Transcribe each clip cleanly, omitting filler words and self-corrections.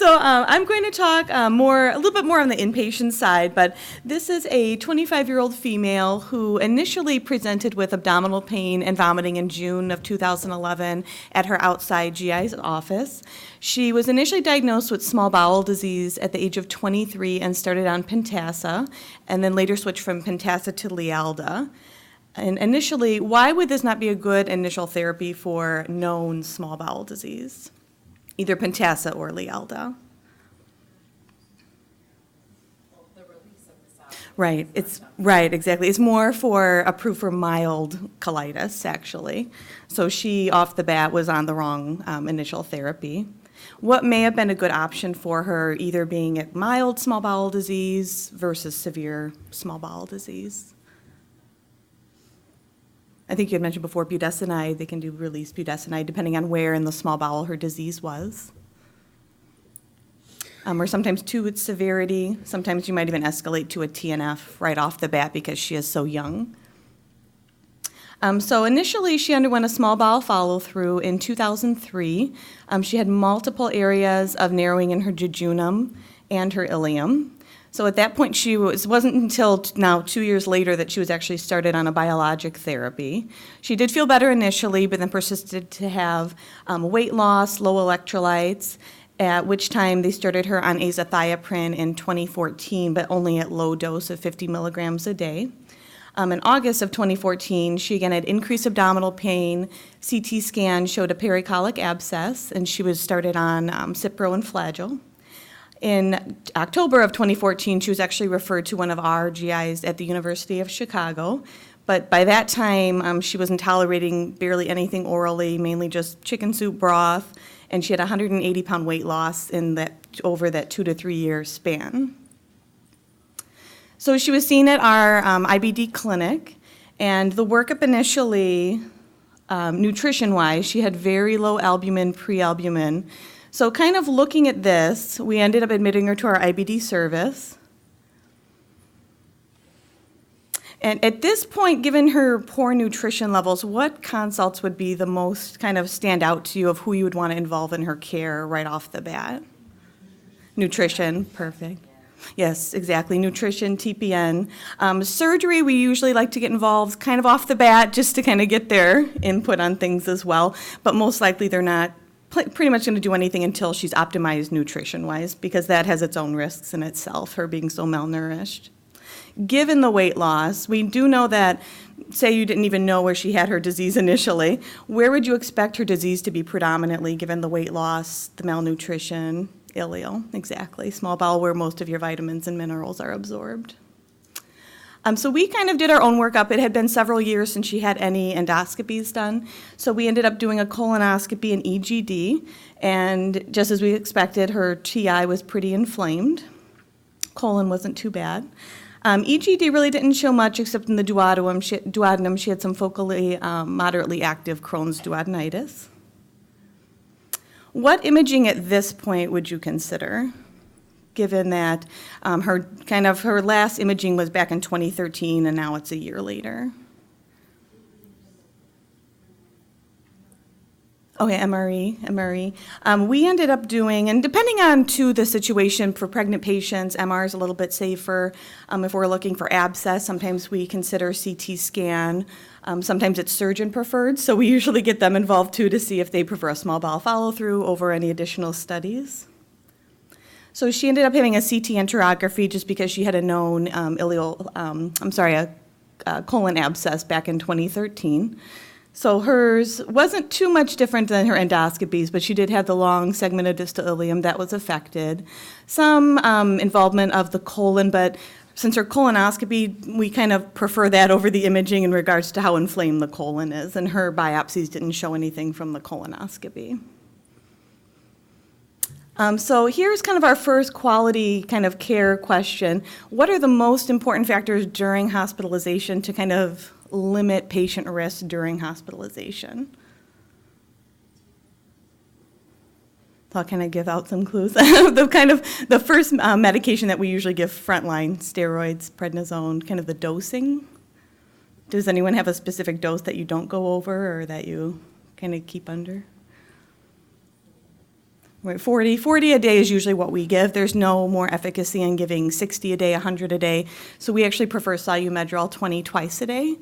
I'm going to talk a little bit more on the inpatient side, but this is a 25-year-old female who initially presented with abdominal pain and vomiting in June of 2011 at her outside GI's office. She was initially diagnosed with small bowel disease at the age of 23 and started on Pentasa, and then later switched from Pentasa to Lialda. And initially, why would this not be a good initial therapy for known small bowel disease? Either Pentasa or Lialda. Well, the release of the solid. Right, exactly. It's more approved for mild colitis, actually. So she, off the bat, was on the wrong initial therapy. What may have been a good option for her, either being at mild small bowel disease versus severe small bowel disease? I think you had mentioned before budesonide. They can do release budesonide depending on where in the small bowel her disease was. Or sometimes too with severity. Sometimes you might even escalate to a TNF right off the bat because she is so young. So initially she underwent a small bowel follow-through in 2003. She had multiple areas of narrowing in her jejunum and her ileum. So at that point, it wasn't until now 2 years later that she was actually started on a biologic therapy. She did feel better initially, but then persisted to have weight loss, low electrolytes, at which time they started her on azathioprine in 2014, but only at low dose of 50 milligrams a day. In August of 2014, she again had increased abdominal pain. CT scan showed a pericolic abscess, and she was started on Cipro and Flagyl. In October of 2014, she was actually referred to one of our GIs at the University of Chicago. But by that time, she wasn't tolerating barely anything orally, mainly just chicken soup broth, and she had a 180-pound weight loss over that 2 to 3 year span. So she was seen at our IBD clinic, and the workup initially, nutrition-wise, she had very low albumin, pre-albumin. So kind of looking at this, we ended up admitting her to our IBD service. And at this point, given her poor nutrition levels, what consults would be the most kind of stand out to you of who you would want to involve in her care right off the bat? Nutrition, perfect. Yes, exactly, nutrition, TPN. Surgery, we usually like to get involved kind of off the bat just to kind of get their input on things as well, but most likely they're not pretty much going to do anything until she's optimized nutrition-wise, because that has its own risks in itself, her being so malnourished. Given the weight loss, we do know that, say you didn't even know where she had her disease initially, where would you expect her disease to be predominantly, given the weight loss, the malnutrition, ileal? Exactly, small bowel, where most of your vitamins and minerals are absorbed. So we kind of did our own workup. It had been several years since she had any endoscopies done. So we ended up doing a colonoscopy and EGD. And just as we expected, her TI was pretty inflamed. Colon wasn't too bad. EGD really didn't show much except in the duodenum. She had some focally moderately active Crohn's duodenitis. What imaging at this point would you consider, given that her last imaging was back in 2013 and now it's a year later? Okay, MRE. We ended up doing, and depending on the situation for pregnant patients, MR is a little bit safer. If we're looking for abscess, sometimes we consider CT scan. Sometimes it's surgeon preferred, so we usually get them involved too to see if they prefer a small bowel follow-through over any additional studies. So she ended up having a CT enterography just because she had a known colon abscess back in 2013. So hers wasn't too much different than her endoscopies, but she did have the long segment of distal ileum that was affected. Some involvement of the colon, but since her colonoscopy, we kind of prefer that over the imaging in regards to how inflamed the colon is, and her biopsies didn't show anything from the colonoscopy. So here's kind of our first quality kind of care question. What are the most important factors during hospitalization to kind of limit patient risk during hospitalization? So I'll kind of give out some clues. The first medication that we usually give frontline, steroids, prednisone, kind of the dosing. Does anyone have a specific dose that you don't go over or that you kind of keep under? Right, 40 a day is usually what we give. There's no more efficacy in giving 60 a day, 100 a day. So we actually prefer Solumedrol 20 twice a day.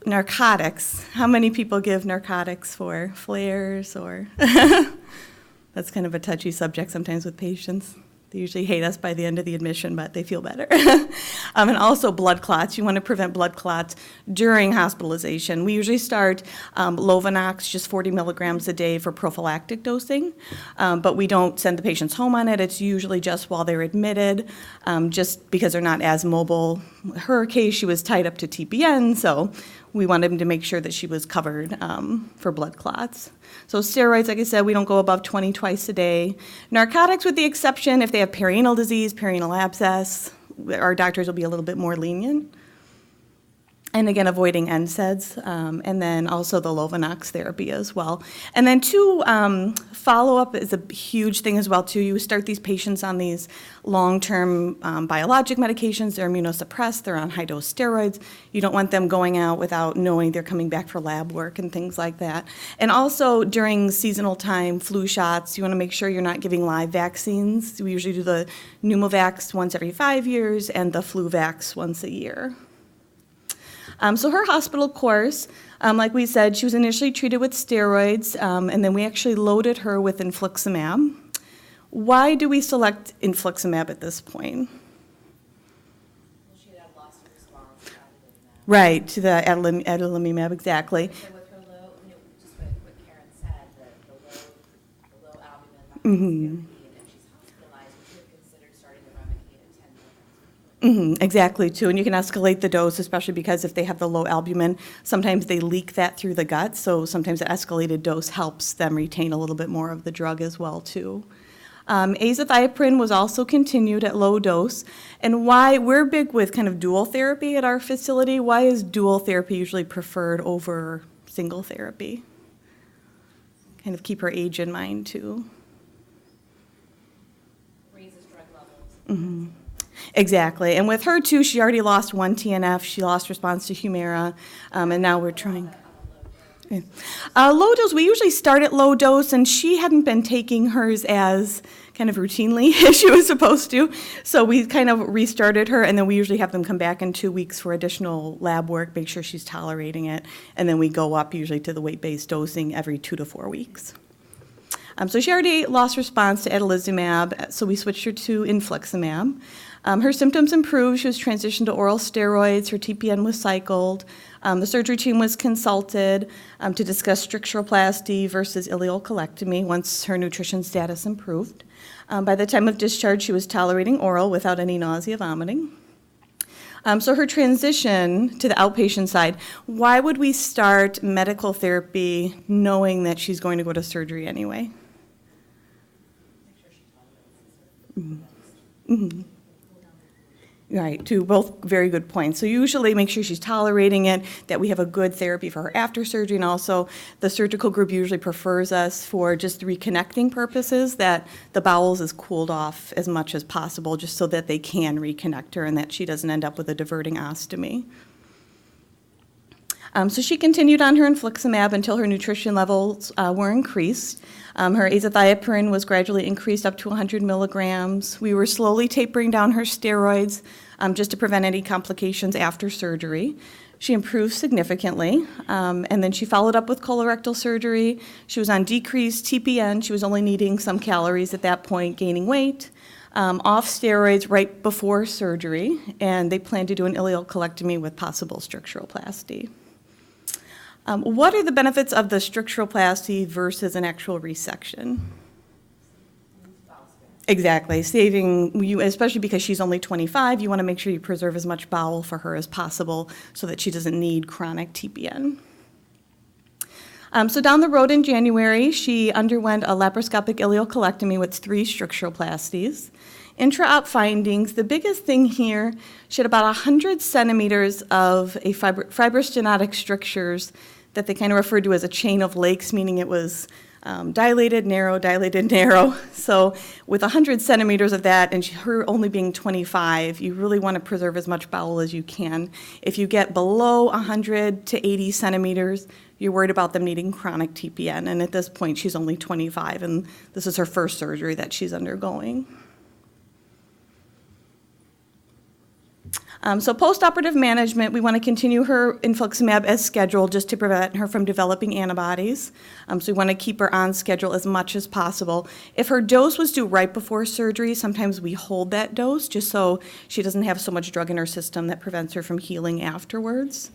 Narcotics. How many people give narcotics for flares or? That's kind of a touchy subject sometimes with patients. They usually hate us by the end of the admission, but they feel better. And also blood clots. You want to prevent blood clots during hospitalization. We usually start Lovenox, just 40 milligrams a day for prophylactic dosing, but we don't send the patients home on it. It's usually just while they're admitted, just because they're not as mobile. Her case, she was tied up to TPN, so we wanted to make sure that she was covered for blood clots. So steroids, like I said, we don't go above 20 twice a day. Narcotics, with the exception if they have perianal disease, perianal abscess, our doctors will be a little bit more lenient. And again, avoiding NSAIDs, and then also the Lovenox therapy as well. And then follow-up is a huge thing as well, too. You start these patients on these long-term biologic medications. They're immunosuppressed. They're on high-dose steroids. You don't want them going out without knowing they're coming back for lab work and things like that. And also, during seasonal time, flu shots, you want to make sure you're not giving live vaccines. We usually do the Pneumovax once every 5 years and the Fluvax once a year. So her hospital course, like we said, she was initially treated with steroids, and then we actually loaded her with infliximab. Why do we select infliximab at this point? Well, she had lost her response to adalimumab. Right, to the adalimumab, exactly. So with her low, just what Karen said, the low albumin therapy, and if she's hospitalized, we could consider starting the Remicade at 10 milligrams. Exactly, too, and you can escalate the dose, especially because if they have the low albumin, sometimes they leak that through the gut, so sometimes the escalated dose helps them retain a little bit more of the drug as well, too. Azathioprine was also continued at low dose, and why we're big with kind of dual therapy at our facility. Why is dual therapy usually preferred over single therapy? Kind of keep her age in mind, too. Raises drug levels. Exactly, and with her too, she already lost one TNF, she lost response to Humira, and now we're trying. Low dose, we usually start at low dose, and she hadn't been taking hers as kind of routinely as she was supposed to, so we kind of restarted her, and then we usually have them come back in 2 weeks for additional lab work, make sure she's tolerating it, and then we go up usually to the weight-based dosing every 2 to 4 weeks. So she already lost response to adalimumab, so we switched her to infliximab. Her symptoms improved. She was transitioned to oral steroids. Her TPN was cycled. The surgery team was consulted to discuss stricturoplasty versus ileocolectomy once her nutrition status improved. By the time of discharge, she was tolerating oral without any nausea, vomiting. So her transition to the outpatient side, why would we start medical therapy knowing that she's going to go to surgery anyway? Make sure she tolerates the surgery. Right, two both very good points. So usually make sure she's tolerating it, that we have a good therapy for her after surgery, and also the surgical group usually prefers us for just reconnecting purposes, that the bowels is cooled off as much as possible just so that they can reconnect her and that she doesn't end up with a diverting ostomy. So she continued on her infliximab until her nutrition levels were increased. Her azathioprine was gradually increased up to 100 milligrams. We were slowly tapering down her steroids just to prevent any complications after surgery. She improved significantly, and then she followed up with colorectal surgery. She was on decreased TPN. She was only needing some calories at that point, gaining weight. Off steroids right before surgery, and they plan to do an ileocolectomy with possible stricturoplasty. What are the benefits of the stricturoplasty versus an actual resection? Exactly, saving you, especially because she's only 25, you want to make sure you preserve as much bowel for her as possible so that she doesn't need chronic TPN. So down the road in January, she underwent a laparoscopic ileocolectomy with 3 stricturoplasties. Intra-op findings, the biggest thing here, she had about 100 centimeters of a fibrostenotic strictures that they kind of referred to as a chain of lakes, meaning it was dilated, narrow. So with 100 centimeters of that, and her only being 25, you really want to preserve as much bowel as you can. If you get below 100 to 80 centimeters, you're worried about them needing chronic TPN. And at this point, she's only 25, and this is her first surgery that she's undergoing. So postoperative management, we want to continue her infliximab as scheduled just to prevent her from developing antibodies. So we want to keep her on schedule as much as possible. If her dose was due right before surgery, sometimes we hold that dose just so she doesn't have so much drug in her system that prevents her from healing afterwards.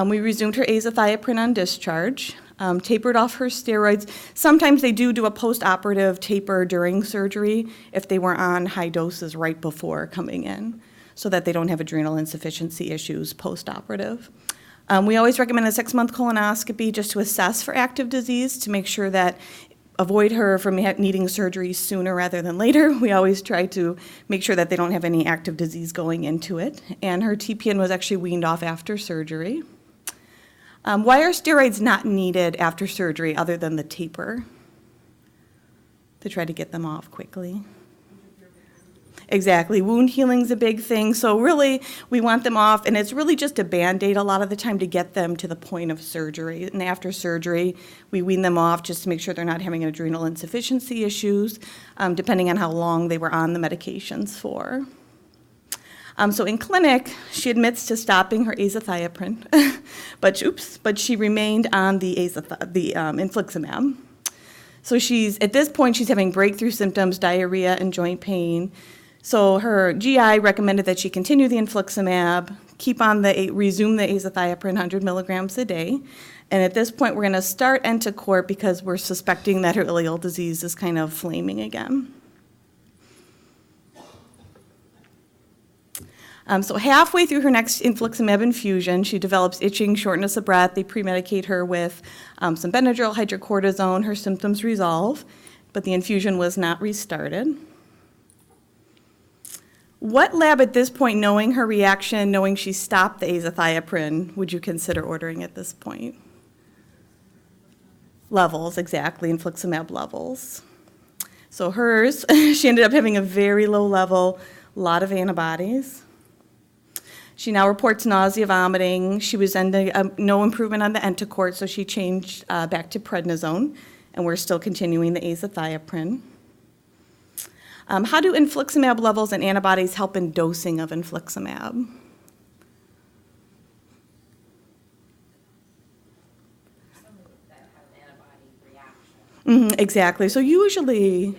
We resumed her azathioprine on discharge, tapered off her steroids. Sometimes they do a postoperative taper during surgery if they were on high doses right before coming in, so that they don't have adrenal insufficiency issues postoperative. We always recommend a 6-month colonoscopy just to assess for active disease to make sure that avoid her from needing surgery sooner rather than later. We always try to make sure that they don't have any active disease going into it. And her TPN was actually weaned off after surgery. Why are steroids not needed after surgery other than the taper? To try to get them off quickly. Exactly. Wound healing's a big thing. So really, we want them off, and it's really just a Band-Aid a lot of the time to get them to the point of surgery. And after surgery, we wean them off just to make sure they're not having adrenal insufficiency issues, depending on how long they were on the medications for. So in clinic, she admits to stopping her azathioprine, but she remained on the infliximab. So at this point, she's having breakthrough symptoms, diarrhea, and joint pain. So her GI recommended that she continue the infliximab, resume the azathioprine 100 milligrams a day. And at this point, we're going to start Entocort because we're suspecting that her ileal disease is kind of flaming again. So halfway through her next infliximab infusion, she develops itching, shortness of breath. They pre-medicate her with some Benadryl, hydrocortisone. Her symptoms resolve, but the infusion was not restarted. What lab at this point, knowing her reaction, knowing she stopped the azathioprine, would you consider ordering at this point? Levels, exactly, infliximab levels. So hers, she ended up having a very low level, a lot of antibodies. She now reports nausea, vomiting. She was ending no improvement on the Entocort, so she changed back to prednisone, and we're still continuing the azathioprine. How do infliximab levels and antibodies help in dosing of infliximab? Some that have an antibody reaction. Exactly. So usually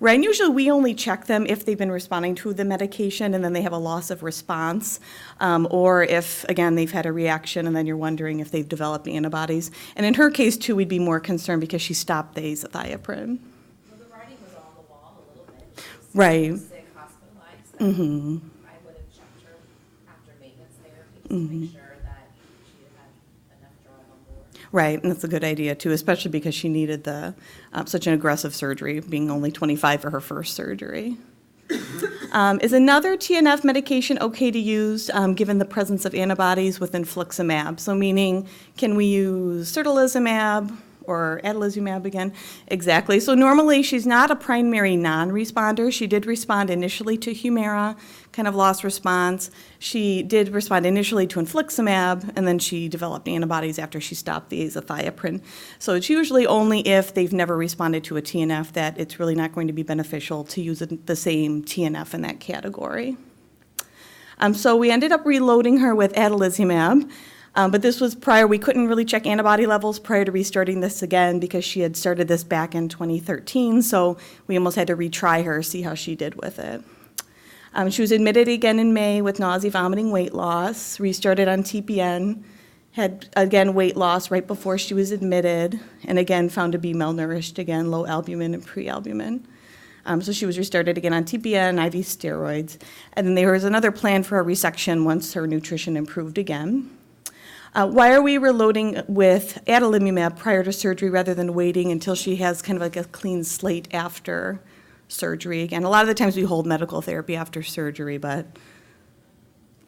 we only check them if they've been responding to the medication and then they have a loss of response, or if, again, they've had a reaction and then you're wondering if they've developed antibodies. And in her case, too, we'd be more concerned because she stopped the azathioprine. Well, the writing was on the wall a little bit. She was Right. sick, hospitalized. I would have checked her after maintenance therapy to make sure that she had enough drug on board. Right, and that's a good idea, too, especially because she needed such an aggressive surgery, being only 25 for her first surgery. Is another TNF medication okay to use given the presence of antibodies with infliximab? So meaning, can we use certolizumab or adalimumab again? Exactly. So normally she's not a primary non-responder. She did respond initially to Humira, kind of lost response. She did respond initially to infliximab, and then she developed antibodies after she stopped the azathioprine. So it's usually only if they've never responded to a TNF that it's really not going to be beneficial to use the same TNF in that category. So we ended up reloading her with adalimumab. But this was prior, we couldn't really check antibody levels prior to restarting this again because she had started this back in 2013, so we almost had to retry her, see how she did with it. She was admitted again in May with nausea, vomiting, weight loss, restarted on TPN, had, again, weight loss right before she was admitted, and again found to be malnourished again, low albumin and prealbumin. So she was restarted again on TPN, IV steroids, and then there was another plan for a resection once her nutrition improved again. Why are we reloading with adalimumab prior to surgery rather than waiting until she has kind of like a clean slate after surgery? Again, a lot of the times we hold medical therapy after surgery, but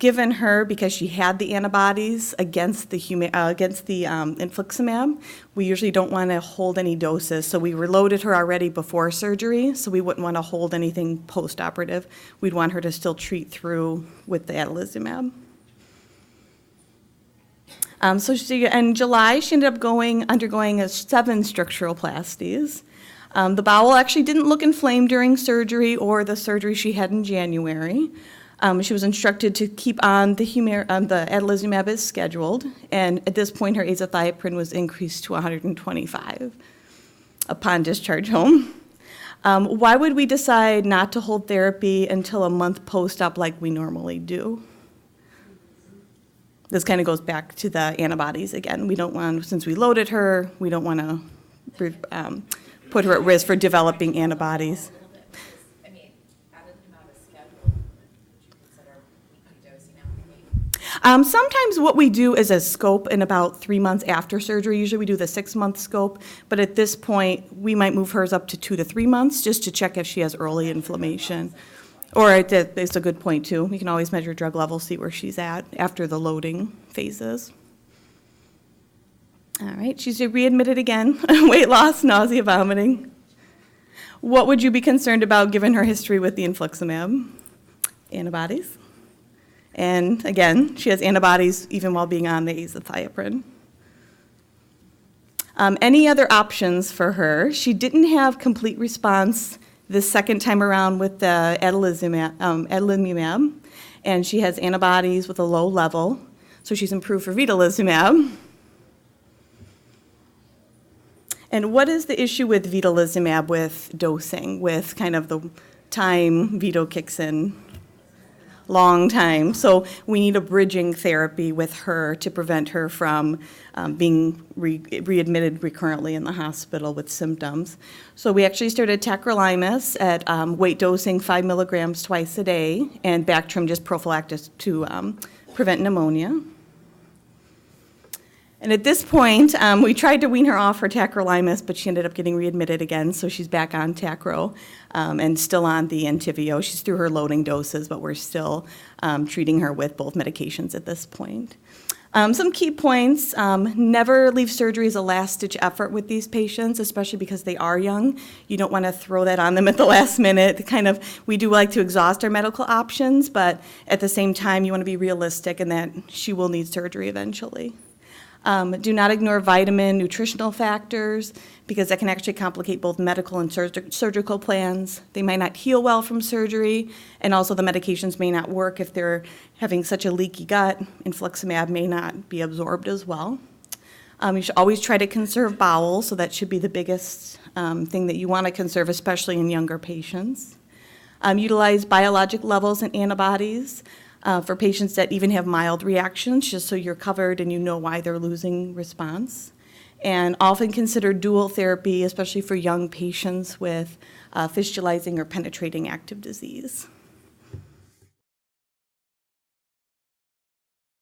given her because she had the antibodies against the infliximab. We usually don't want to hold any doses, so we reloaded her already before surgery, so we wouldn't want to hold anything post-operative. We'd want her to still treat through with the adalimumab. In July, she ended up undergoing 7 structuralplasties. The bowel actually didn't look inflamed during surgery or the surgery she had in January. She was instructed to keep on the adalimumab as scheduled, and at this point her azathioprine was increased to 125 upon discharge home. Why would we decide not to hold therapy until a month post-op like we normally do? This kind of goes back to the antibodies again. We don't want, since we loaded her, we don't want to put her at risk for developing antibodies. I mean, adalimumab is scheduled. Would you consider weekly dosing out the week? Sometimes what we do is a scope in about 3 months after surgery. Usually we do the 6-month scope, but at this point, we might move hers up to 2 to 3 months just to check if she has early inflammation. Or it's a good point too. We can always measure drug levels, see where she's at after the loading phases. All right, she's readmitted again. Weight loss, nausea, vomiting. What would you be concerned about given her history with the infliximab? Antibodies. And again, she has antibodies even while being on the azathioprine. Any other options for her? She didn't have complete response the second time around with the adalimumab, and she has antibodies with a low level, so she's improved for vedolizumab. And what is the issue with vedolizumab with dosing, with kind of the time vedo kicks in? Long time. So we need a bridging therapy with her to prevent her from being readmitted recurrently in the hospital with symptoms. So we actually started tacrolimus at weight dosing 5 milligrams twice a day and Bactrim just prophylactic to prevent pneumonia. And at this point, we tried to wean her off her tacrolimus, but she ended up getting readmitted again, so she's back on Tacro and still on the Entyvio. She's through her loading doses, but we're still treating her with both medications at this point. Some key points, never leave surgery as a last-ditch effort with these patients, especially because they are young. You don't want to throw that on them at the last minute. We do like to exhaust our medical options, but at the same time, you want to be realistic in that she will need surgery eventually. Do not ignore vitamin, nutritional factors, because that can actually complicate both medical and surgical plans. They might not heal well from surgery, and also the medications may not work if they're having such a leaky gut. Infliximab may not be absorbed as well. You should always try to conserve bowels, so that should be the biggest thing that you want to conserve, especially in younger patients. Utilize biologic levels and antibodies. For patients that even have mild reactions, just so you're covered and you know why they're losing response. And often consider dual therapy, especially for young patients with fistulizing or penetrating active disease.